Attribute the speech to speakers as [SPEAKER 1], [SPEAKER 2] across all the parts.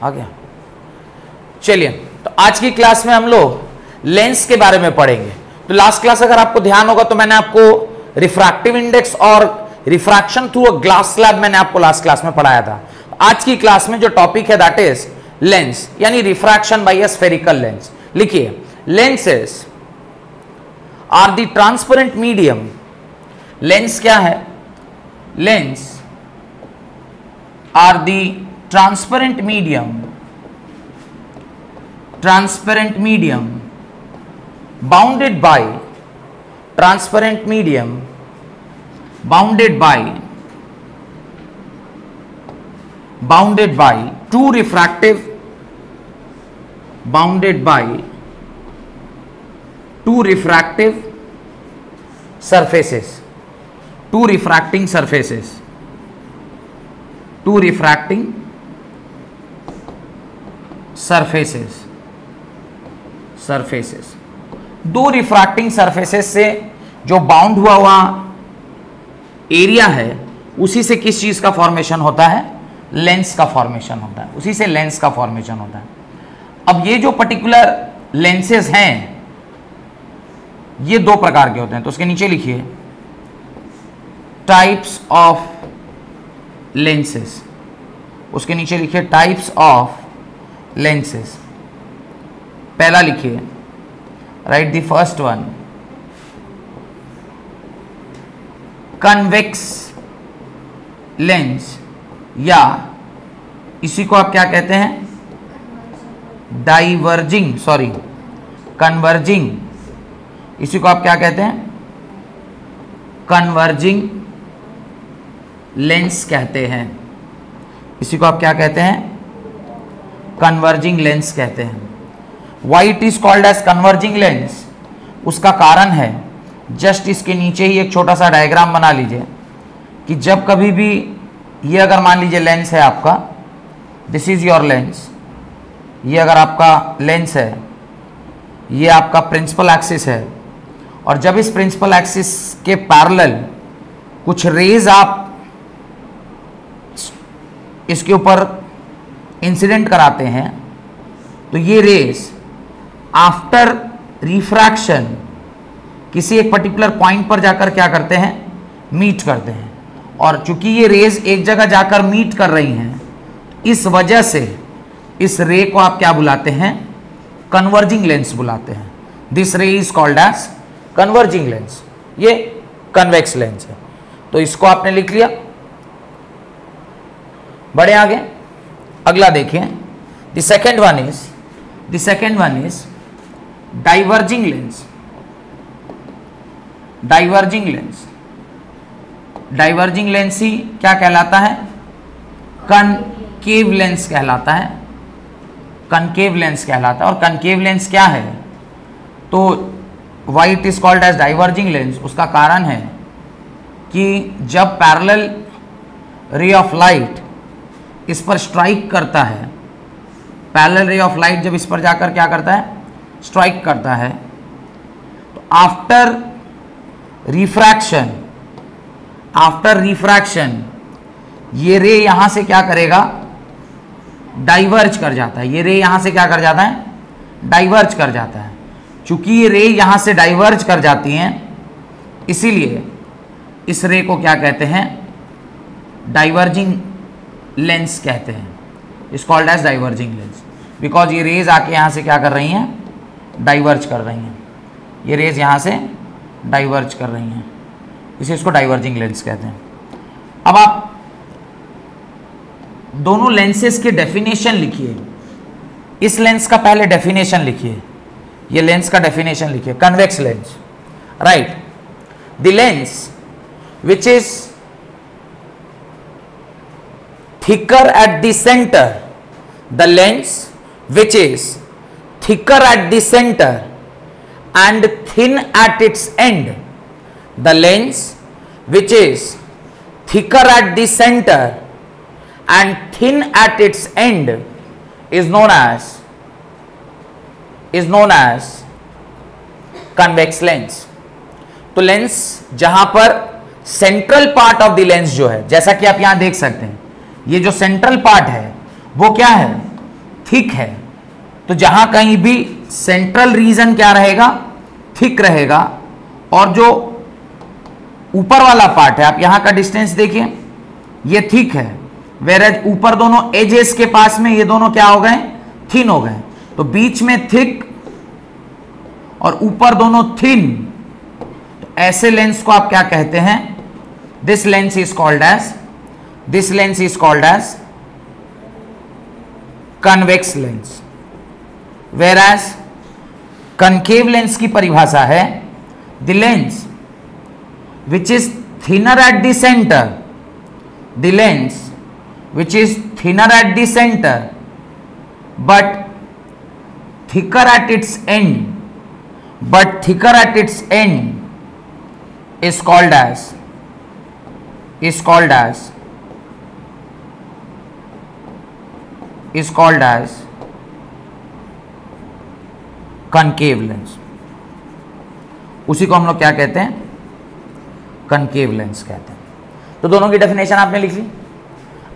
[SPEAKER 1] आ गया। चलिए, तो आज की क्लास में हम लोग लेंस के बारे में पढ़ेंगे। तो लास्ट क्लास अगर आपको ध्यान होगा तो मैंने आपको रिफ्रैक्टिव इंडेक्स और refraction through a glass slab मैंने आपको लास्ट क्लास में पढ़ाया था। आज की क्लास में जो टॉपिक है दैट इज लेंस, यानी refraction by a spherical lens. लिखिए, lenses are the transparent medium. Lens क्या है? Lens are the transparent medium, transparent medium bounded by transparent medium bounded by two refractive surfaces, two refracting surfaces, दो refracting surfaces से जो bound हुआ area है उसी से किस चीज का फॉर्मेशन होता है? लेंस का फॉर्मेशन होता है, उसी से लेंस का फॉर्मेशन होता है। अब ये जो पर्टिकुलर लेंसेज हैं ये दो प्रकार के होते हैं, तो उसके नीचे लिखिए टाइप्स ऑफ लेंसेज, उसके नीचे लिखिए टाइप्स ऑफ लेंसेज। पहला लिखिए, right the first one, convex lens, या इसी को आप क्या कहते हैं? डाइवर्जिंग, सॉरी कन्वर्जिंग, इसी को आप क्या कहते हैं? कन्वर्जिंग लेंस कहते हैं। इसी को आप क्या कहते हैं? कन्वर्जिंग लेंस कहते हैं। Why it is called as converging lens? उसका कारण है, जस्ट इसके नीचे ही एक छोटा सा डायग्राम बना लीजिए कि जब कभी भी ये अगर मान लीजिए लेंस है आपका, दिस इज योर लेंस, ये अगर आपका लेंस है, ये आपका प्रिंसिपल एक्सिस है, और जब इस प्रिंसिपल एक्सिस के पैरेलल कुछ रेज आप इसके ऊपर इंसिडेंट कराते हैं तो ये रेज आफ्टर रिफ्रैक्शन किसी एक पर्टिकुलर पॉइंट पर जाकर क्या करते हैं? मीट करते हैं। और चूंकि ये रेज एक जगह जाकर मीट कर रही हैं, इस वजह से इस रे को आप क्या बुलाते हैं? कन्वर्जिंग लेंस बुलाते हैं। This ray is called as converging lens. ये कन्वेक्स लेंस है, तो इसको आपने लिख लिया। बढ़े आगे, अगला देखिए, the second one is diverging lens. Diverging lens ही क्या कहलाता है? कनकेव लेंस कहलाता है। कनकेव लेंस कहलाता है। और कनकेव लेंस क्या है? तो why it is called as diverging lens, उसका कारण है कि जब पैरेलल रे ऑफ लाइट इस पर स्ट्राइक करता है, पैरेलल रे ऑफ लाइट जब इस पर जाकर क्या करता है? स्ट्राइक करता है, तो आफ्टर रिफ्रैक्शन ये रे यहां से क्या करेगा? डाइवर्ज कर जाता है। ये रे यहां से क्या कर जाता है? डाइवर्ज कर जाता है। चूंकि ये रे यहां से डाइवर्ज कर जाती हैं, इसीलिए इस रे को क्या कहते हैं? डाइवर्जिंग लेंस कहते हैं। Is called as diverging lens because ये रेज आके यहां से क्या कर रही हैं? डाइवर्ज कर रही हैं। ये रेज यहां से डाइवर्ज कर रही हैं, इसे इसको डाइवर्जिंग लेंस कहते हैं। अब आप दोनों लेंसेस के डेफिनेशन लिखिए। इस लेंस का पहले डेफिनेशन लिखिए, ये लेंस का डेफिनेशन लिखिए। Convex lens, right, the lens which is thicker at the center, the lens which is thicker at the center and thin at its end, the lens which is thicker at the center and thin at its end is known as convex lens। तो lens जहां पर central part of the lens जो है, जैसा कि आप यहां देख सकते हैं, ये जो सेंट्रल पार्ट है वो क्या है? थिक है, तो जहां कहीं भी सेंट्रल रीजन क्या रहेगा, थिक रहेगा, और जो ऊपर वाला पार्ट है, आप यहां का डिस्टेंस देखिए, ये थिक है, वेरेज ऊपर दोनों एजेस के पास में ये दोनों क्या हो गए, थिन हो गए, तो बीच में थिक और ऊपर दोनों थिन, तो ऐसे लेंस को आप क्या कहते हैं, this lens is called as convex lens. Whereas concave lens की परिभाषा है the lens which is thinner at the center, the lens which is thinner at the center but thicker at its end is called as concave lens। उसी को हम लोग क्या कहते हैं, कनकेव लेंस कहते हैं। तो दोनों की डेफिनेशन आपने लिख ली।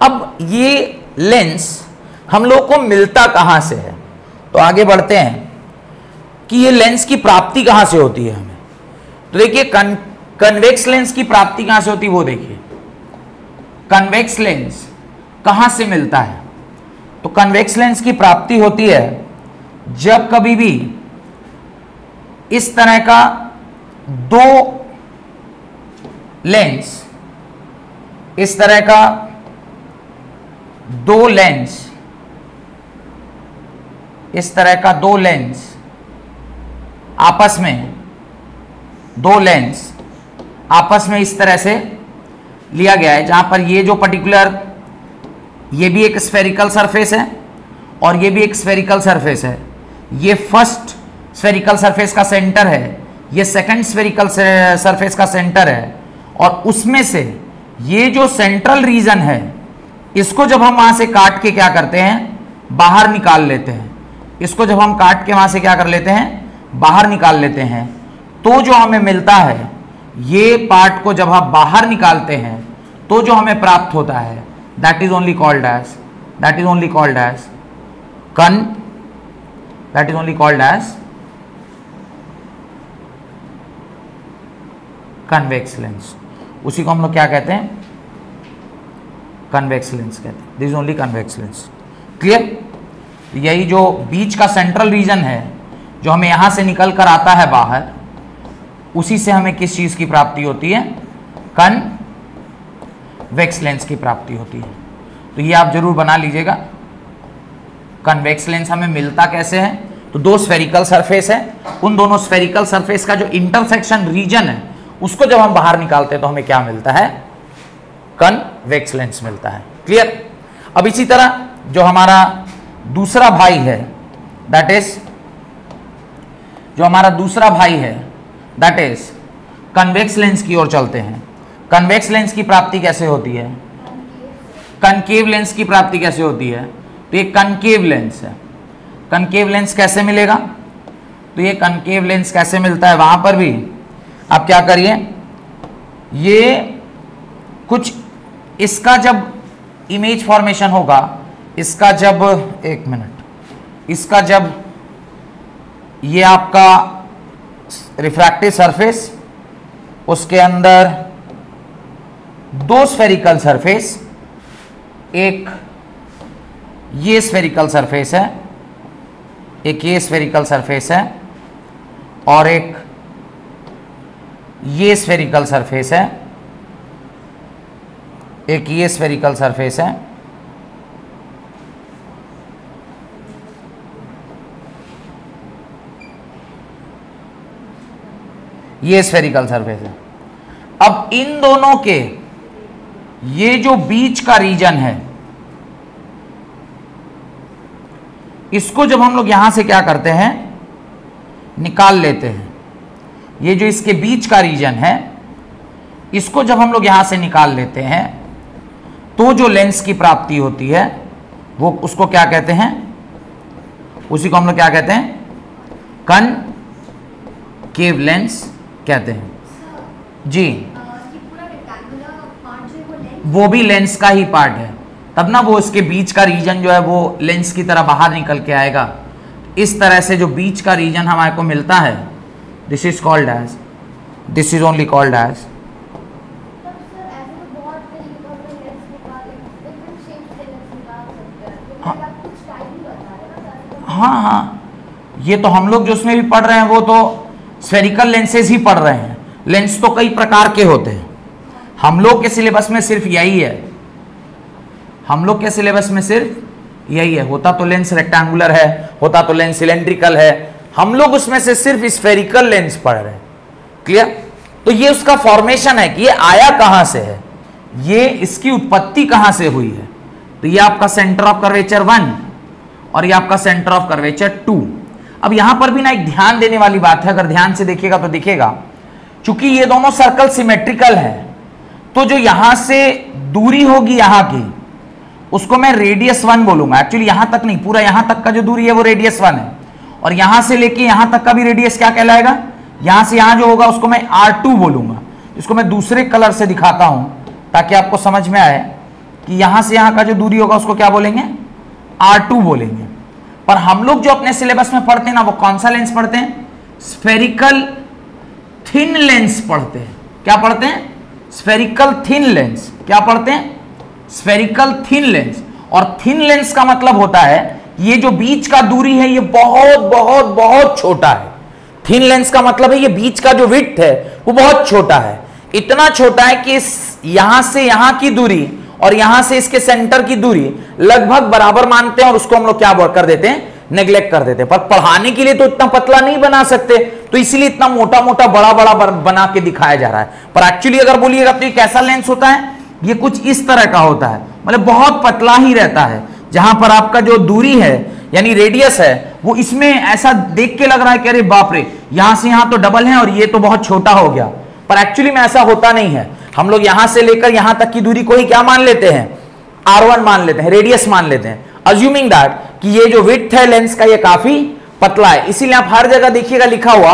[SPEAKER 1] अब ये लेंस हम लोग को मिलता कहां से है, तो आगे बढ़ते हैं कि ये लेंस की प्राप्ति कहां से होती है हमें। तो देखिए कन्वेक्स लेंस की प्राप्ति कहां से होती है, वो देखिए कन्वेक्स लेंस कहां से मिलता है। तो कन्वेक्स लेंस की प्राप्ति होती है जब कभी भी इस तरह का दो लेंस, इस तरह का दो लेंस, इस तरह का दो लेंस आपस में, दो लेंस आपस में इस तरह से लिया गया है, जहां पर ये जो पर्टिकुलर, ये भी एक स्फेरिकल सरफेस है और ये भी एक स्फेरिकल सरफेस है। ये फर्स्ट स्फेरिकल सरफेस का सेंटर है, ये सेकंड स्फेरिकल सरफेस का सेंटर है, और उसमें से ये जो सेंट्रल रीजन है, इसको जब हम वहां से काट के क्या करते हैं, बाहर निकाल लेते हैं। इसको जब हम काट के वहां से क्या कर लेते हैं, बाहर निकाल लेते हैं, तो जो हमें मिलता है, ये पार्ट को जब हम बाहर निकालते हैं तो जो हमें प्राप्त होता है, that is only called as convex lens. उसी को हम लोग क्या कहते हैं, कन्वेक्स लेंस कहते हैं। This is only convex lens. Clear? यही जो बीच का सेंट्रल रीजन है, जो हमें यहां से निकल कर आता है बाहर, उसी से हमें किस चीज की प्राप्ति होती है, कन्वेक्स लेंस की प्राप्ति होती है। तो ये आप जरूर बना लीजिएगा। कन्वेक्स लेंस हमें मिलता कैसे है, तो दो स्फेरिकल सरफेस है, उन दोनों स्फेरिकल सरफेस का जो इंटरसेक्शन रीजन है, उसको जब हम बाहर निकालते हैं तो हमें क्या मिलता है, कन्वेक्स लेंस मिलता है। क्लियर? अब इसी तरह जो हमारा दूसरा भाई है, दैट इज कन्वेक्स लेंस की ओर चलते हैं। कन्वेक्स लेंस की प्राप्ति कैसे होती है, कनकेव लेंस की प्राप्ति कैसे होती है, तो ये कनकेव लेंस है। कनकेव लेंस कैसे मिलेगा, तो ये कनकेव लेंस कैसे मिलता है, वहां पर भी आप क्या करिए, ये कुछ इसका जब इमेज फॉर्मेशन होगा, इसका जब, एक मिनट, इसका जब ये आपका रिफ्रैक्टिव सरफेस, उसके अंदर दो स्फेरिकल सरफेस, एक ये स्फेरिकल सरफेस है, एक ये स्फेरिकल सरफेस है, और एक ये स्फेरिकल सरफेस है, एक ये स्फेरिकल सरफेस है, ये स्फेरिकल सरफेस है। अब इन दोनों के ये जो बीच का रीजन है, इसको जब हम लोग यहां से क्या करते हैं, निकाल लेते हैं। ये जो इसके बीच का रीजन है, इसको जब हम लोग यहां से निकाल लेते हैं, तो जो लेंस की प्राप्ति होती है, वो उसको क्या कहते हैं, उसी को हम लोग क्या कहते हैं, कनकेव लेंस कहते हैं जी। वो भी लेंस का ही पार्ट है, तब ना वो इसके बीच का रीजन जो है वो लेंस की तरह बाहर निकल के आएगा। इस तरह से जो बीच का रीजन हमारे को मिलता है, this is called as, this is only called as, हाँ हाँ, ये तो हम लोग जो उसमें भी पढ़ रहे हैं वो तो स्फेरिकल लेंसेज ही पढ़ रहे हैं। लेंस तो कई प्रकार के होते हैं, हम लोग के सिलेबस में सिर्फ यही है, हम लोग के सिलेबस में सिर्फ यही है। होता तो लेंस रेक्टेंगुलर है, होता तो लेंस सिलेंड्रिकल है, हम लोग उसमें से सिर्फ स्फेरिकल लेंस पढ़ रहे हैं। क्लियर? तो ये उसका फॉर्मेशन है कि ये आया कहां से है, ये इसकी उत्पत्ति कहां से हुई है। तो ये आपका सेंटर ऑफ कर्वेचर 1 और ये आपका सेंटर ऑफ कर्वेचर 2। अब यहां पर भी ना एक ध्यान देने वाली बात है, अगर ध्यान से देखिएगा तो दिखेगा, चूंकि ये दोनों सर्कल सिमेट्रिकल है, तो जो यहां से दूरी होगी यहां की, उसको मैं रेडियस 1 बोलूंगा। एक्चुअली यहां तक नहीं, पूरा यहां तक का जो दूरी है वो रेडियस 1 है, और यहां से लेके यहां तक का भी रेडियस क्या कहलाएगा, यहां से यहां जो होगा उसको मैं R2 बोलूंगा। इसको मैं दूसरे कलर से दिखाता हूं ताकि आपको समझ में आए कि यहां से यहां का जो दूरी होगा उसको क्या बोलेंगे, R2 बोलेंगे। पर हम लोग जो अपने सिलेबस में पढ़ते हैं ना, वो कौन सा लेंस पढ़ते हैं, स्फेरिकल थिन लेंस पढ़ते हैं। क्या पढ़ते हैं, स्फेरिकल थिन लेंस। क्या पढ़ते हैं, स्फेरिकल थिन लेंस। और थिन लेंस का मतलब होता है ये जो बीच का दूरी है ये बहुत बहुत बहुत छोटा है। थिन लेंस का मतलब है ये बीच का जो विड्थ है वो बहुत छोटा है, इतना छोटा है कि यहां से यहां की दूरी और यहां से इसके सेंटर की दूरी लगभग बराबर मानते हैं, और उसको हम लोग क्या कर देते हैं, नेग्लेक्ट कर देते हैं। पर पढ़ाने के लिए तो इतना पतला नहीं बना सकते, तो इसीलिए इतना मोटा मोटा बड़ा बड़ा बना के दिखाया जा रहा है। पर एक्चुअली अगर बोलिएगा तो ये कैसा लेंस होता है, ये कुछ इस तरह का होता है, मतलब बहुत पतला ही रहता है। जहां पर आपका जो दूरी है यानी रेडियस है वो इसमें ऐसा देख के लग रहा है कि अरे बाप रे, यहां से यहां तो डबल है और ये तो बहुत छोटा हो गया, पर एक्चुअली में ऐसा होता नहीं है। हम लोग यहां से लेकर यहां तक की दूरी को ही क्या मान लेते हैं, R1 मान लेते हैं, रेडियस मान लेते हैं, अज्यूमिंग दैट कि ये जो विड्थ है लेंस का ये काफी पतला है। इसीलिए आप हर जगह देखिएगा लिखा हुआ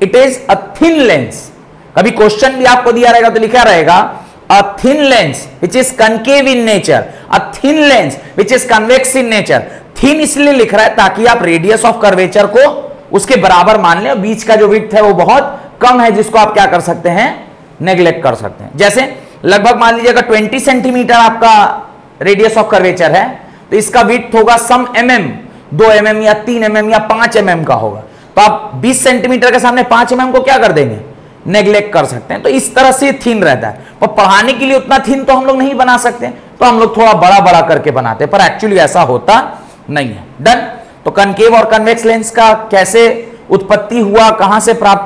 [SPEAKER 1] it is a thin lens. कभी क्वेश्चन भी आपको दिया रहेगा तो लिखा रहेगा a thin lens which is concave in nature, a thin lens which is convex in nature। Thin इसलिए लिख रहा है ताकि आप रेडियस ऑफ कर्वेचर को उसके बराबर मान लें, और बीच का जो विड्थ है वो बहुत कम है जिसको आप क्या कर सकते हैं, नेग्लेक्ट कर सकते हैं। जैसे लगभग मान लीजिएगा 20 सेंटीमीटर आपका रेडियस ऑफ कर्वेचर है, तो इसका विड्थ होगा सम mm, 2 mm या 3 mm या 5 mm का होगा। तो आप 20 सेंटीमीटर के सामने 5 mm को क्या कर देंगे, नेग्लेक्ट कर सकते हैं। तो इस तरह से थिन रहता है, पर पढ़ाने के लिए उतना थिन तो हम लोग नहीं बना सकते, तो हम लोग थोड़ा बड़ा बड़ा करके बनाते हैं, पर एक्चुअली ऐसा होता नहीं है। डन। तो कनकेव और कन्वेक्स लेंस का कैसे उत्पत्ति हुआ, कहां से प्राप्त